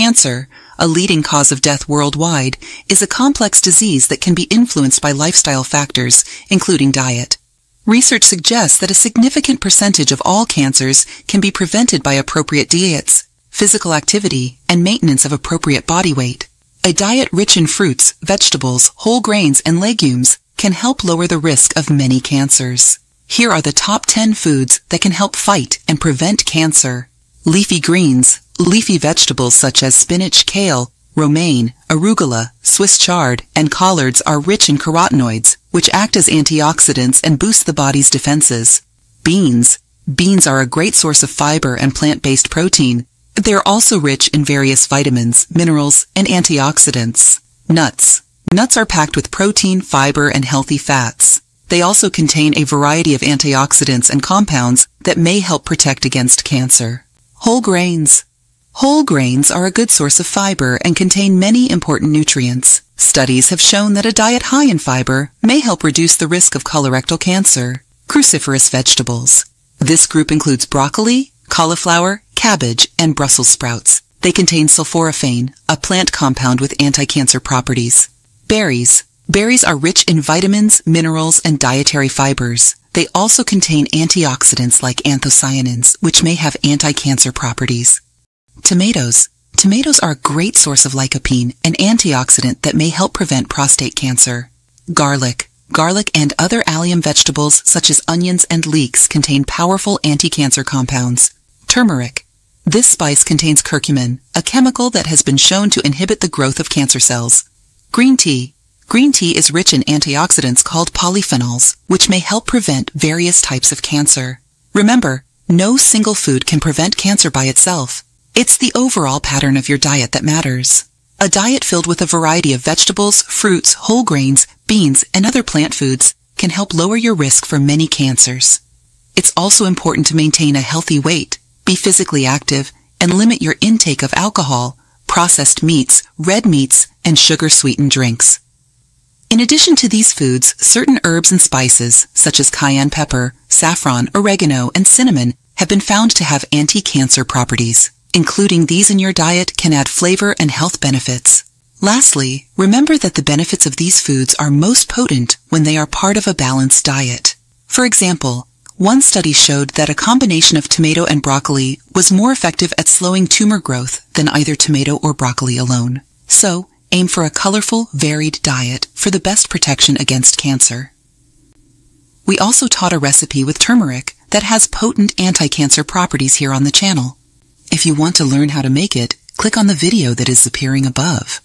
Cancer, a leading cause of death worldwide, is a complex disease that can be influenced by lifestyle factors, including diet. Research suggests that a significant percentage of all cancers can be prevented by appropriate diets, physical activity, and maintenance of appropriate body weight. A diet rich in fruits, vegetables, whole grains, and legumes can help lower the risk of many cancers. Here are the top 10 foods that can help fight and prevent cancer. Leafy greens. Leafy vegetables such as spinach, kale, romaine, arugula, Swiss chard, and collards are rich in carotenoids, which act as antioxidants and boost the body's defenses. Beans. Beans are a great source of fiber and plant-based protein. They're also rich in various vitamins, minerals, and antioxidants. Nuts. Nuts are packed with protein, fiber, and healthy fats. They also contain a variety of antioxidants and compounds that may help protect against cancer. Whole grains. Whole grains are a good source of fiber and contain many important nutrients. Studies have shown that a diet high in fiber may help reduce the risk of colorectal cancer. Cruciferous vegetables. This group includes broccoli, cauliflower, cabbage, and Brussels sprouts. They contain sulforaphane, a plant compound with anti-cancer properties. Berries. Berries are rich in vitamins, minerals, and dietary fibers. They also contain antioxidants like anthocyanins, which may have anti-cancer properties. Tomatoes. Tomatoes are a great source of lycopene, an antioxidant that may help prevent prostate cancer. Garlic. Garlic and other allium vegetables such as onions and leeks contain powerful anti-cancer compounds. Turmeric. This spice contains curcumin, a chemical that has been shown to inhibit the growth of cancer cells. Green tea. Green tea is rich in antioxidants called polyphenols, which may help prevent various types of cancer. Remember, no single food can prevent cancer by itself. It's the overall pattern of your diet that matters. A diet filled with a variety of vegetables, fruits, whole grains, beans, and other plant foods can help lower your risk for many cancers. It's also important to maintain a healthy weight, be physically active, and limit your intake of alcohol, processed meats, red meats, and sugar-sweetened drinks. In addition to these foods, certain herbs and spices, such as cayenne pepper, saffron, oregano, and cinnamon, have been found to have anti-cancer properties. Including these in your diet can add flavor and health benefits. Lastly, remember that the benefits of these foods are most potent when they are part of a balanced diet. For example, one study showed that a combination of tomato and broccoli was more effective at slowing tumor growth than either tomato or broccoli alone. So, aim for a colorful, varied diet for the best protection against cancer. We also taught a recipe with turmeric that has potent anti-cancer properties here on the channel. If you want to learn how to make it, click on the video that is appearing above.